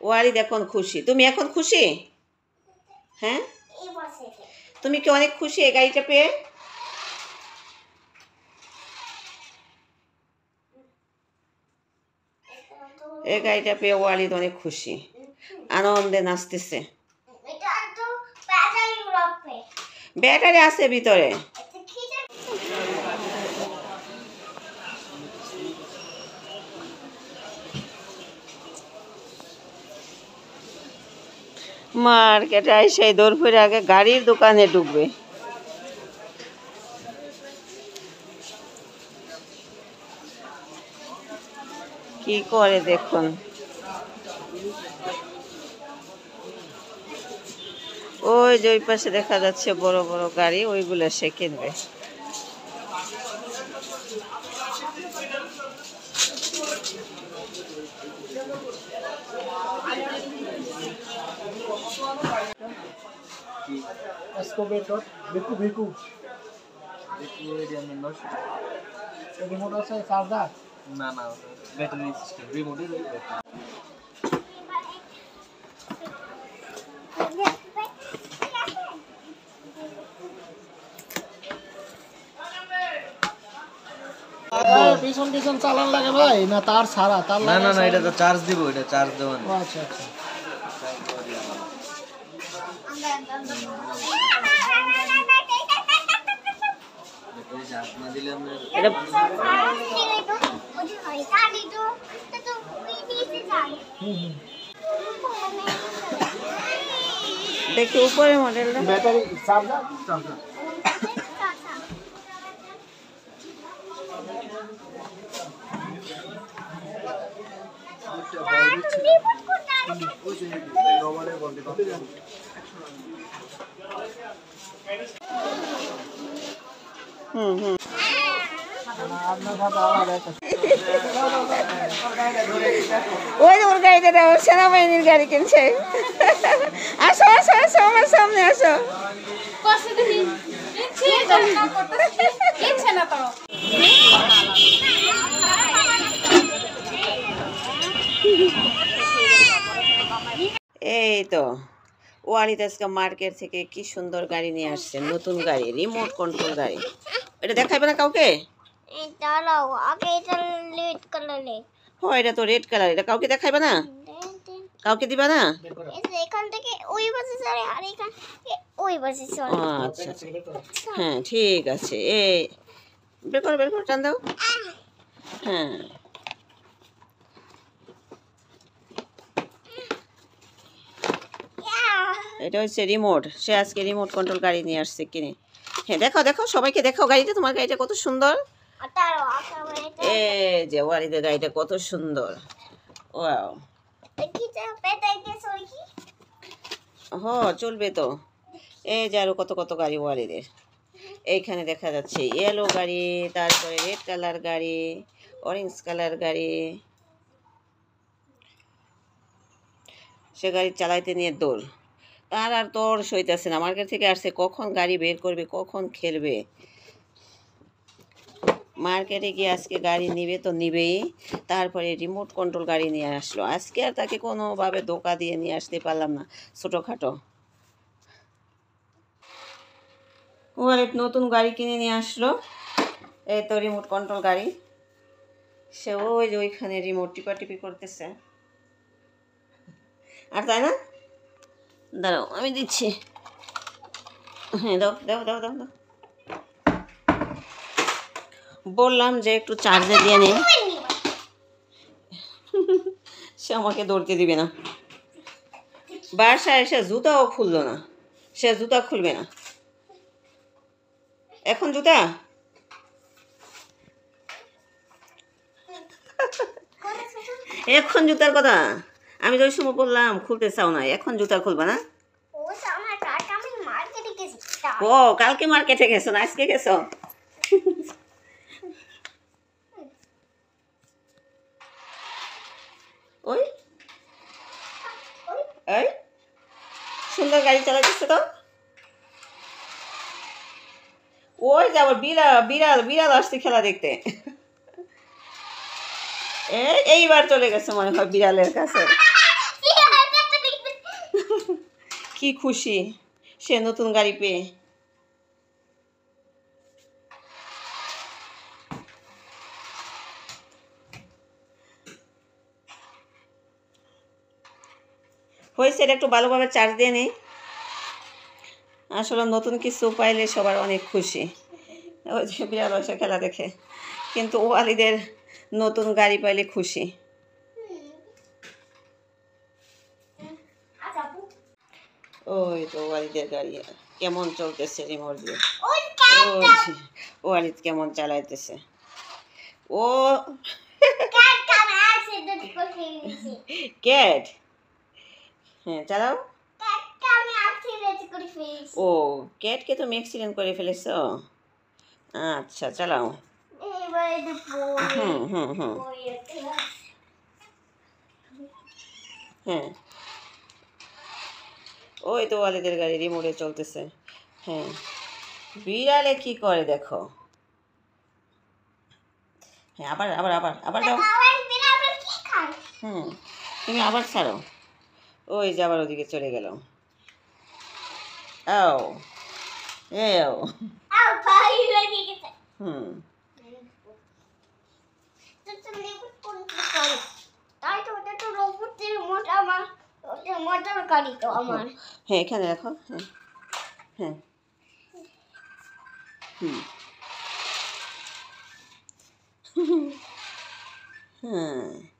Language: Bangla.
ওয়ালিদ এখন খুশি। তুমি এখন খুশি? হ্যাঁ, তুমি কি অনেক খুশি এই গাড়িটা পেয়ে? এই গাড়িটা পেয়ে ওয়ালিদ অনেক খুশি, আনন্দে নাচতেছে। ব্যাটারি আছে ভিতরে। মার্কেটে এসে দৌড় ফিরে আগে গাড়ির দোকানে ঢুকবে। কি করে দেখুন, ওই যে ওই পাশে দেখা যাচ্ছে বড় বড় গাড়ি, ওইগুলো সে কিনবে। না না ব্যাটারি সিস্টেম রিমোটের ব্যাটারি। পিছন পিছন চালান লাগে ভাই, না তার ছাড়া? তার না না না, এটা তো চার্জ দিব, এটা চার্জ দেওয়া না। আচ্ছা আচ্ছা। দেখি উপরে মডেলটা। ব্যাটারি চার্জার চার্জার ওই ওর গাড়িতে সেনাবাহিনীর গাড়ি কিনছে। আসো আসো আসো, আমার সামনে আসো। এই তো ওয়ালিদ আজকে মার্কেট থেকে কি সুন্দর গাড়ি নিয়ে আসছে, নতুন গাড়ি, রিমোট কন্ট্রোল গাড়ি। এটা দেখাইবে না কাউকে? দাঁড়াও, আগে এটা রেড কালারে। ও, এটা তো রেড কালার, এটা কাউকে দেখাইবে না? কাউকে দিবা না? এখান থেকে ওই পাশে চলে আর এখান থেকে ওই পাশে চলে। আচ্ছা হ্যাঁ ঠিক আছে। এই বের করো টান দাও। হ্যাঁ, এটা হচ্ছে রিমোট। সে আজকে রিমোট কন্ট্রোল গাড়ি নিয়ে আসছে কিনে। হ্যাঁ দেখাও দেখাও, সবাইকে দেখাও গাড়িটা, তোমার গাড়িটা কত সুন্দর। এই যে ওয়ালিদের গাড়িটা কত সুন্দর। ওয়াও, চলবে তো। এই যে আরো কত কত গাড়ি ওয়ালিদের। এইখানে দেখা যাচ্ছে ইয়েলো গাড়ি, তারপরে রেড কালার গাড়ি, অরেঞ্জ কালার গাড়ি। সে গাড়ি চালাইতে নিয়ে দৌড়, তার আর তোর সইতেছে না। মার্কেট থেকে আসছে, কখন গাড়ি বের করবে, কখন খেলবে। মার্কেটে গিয়ে আজকে গাড়ি নিবে তো নিবেই, তারপরে রিমোট কন্ট্রোল গাড়ি নিয়ে আসলো। আজকে আর তাকে কোনোভাবে ধোকা দিয়ে নিয়ে আসতে পারলাম না, ছোটোখাটো। ওয়ালিদ নতুন গাড়ি কিনে নিয়ে আসলো, এই তো রিমোট কন্ট্রোল গাড়ি। সে ওই যে ওইখানে রিমোট টিপাটিপি করতেছে। আর তাই না, দাঁড়াও আমি দিচ্ছি। হ্যাঁ দাও দাও দাও দাও দাও। বললাম যে একটু চার্জে দিয়ে নে, সে আমাকে দৌড়তে দিবে না। বাসায় এসে জুতাও খুললো না, সে জুতা খুলবে না। এখন জুতা এখন জুতার কথা আমি তো ওই সময় বললাম, খুলতে চাও না, এখন জুতা খুলবা না? ও কালকে মার্কেটে গেছো না আজকে গেছো? ওই এই সুন্দর গাড়ি চালাচ্ছে তো। ওই যে আবার বিড়াল বিড়াল বিড়াল আসছে খেলা দেখতে। এইবার চলে গেছে মনে হয় বিড়ালের কাছে। কি খুশি সে নতুন গাড়ি পেয়ে। হয়েছে, এটা একটু ভালোভাবে চার্জ দিয়ে নেই। আসলে নতুন কিছু পাইলে সবার অনেক খুশি। ওই যে বিড়াল বসে খেলা দেখে, কিন্তু ওয়ালিদের নতুন গাড়ি পাইলে খুশি। ওই তো ওয়ালিদের গাড়ি কেমন চলতেছে রিমোট দিয়ে। ওই যে ওয়ালিদ কেমন চালাইতেছে। ও ক্যাট, হ্যাঁ চালাও। ও ক্যাটকে তুমি অ্যাক্সিডেন্ট করে ফেলেছ। আচ্ছা চালাও। হুম হুম হুম হ্যাঁ, ওই তো ওয়ালিদের গাড়ি রিমোটে চলতেছে। হ্যাঁ, বিড়ালে কি করে দেখো। হ্যাঁ, আবার আবার আবার আবার দাও। হুম, তুমি আবার ছাড়ো। ওই যে আবার ওদিকে চলে গেল। ও এও হুম, হ্যাঁ এখানে রাখো। হ্যাঁ হ্যাঁ হুম হ্যাঁ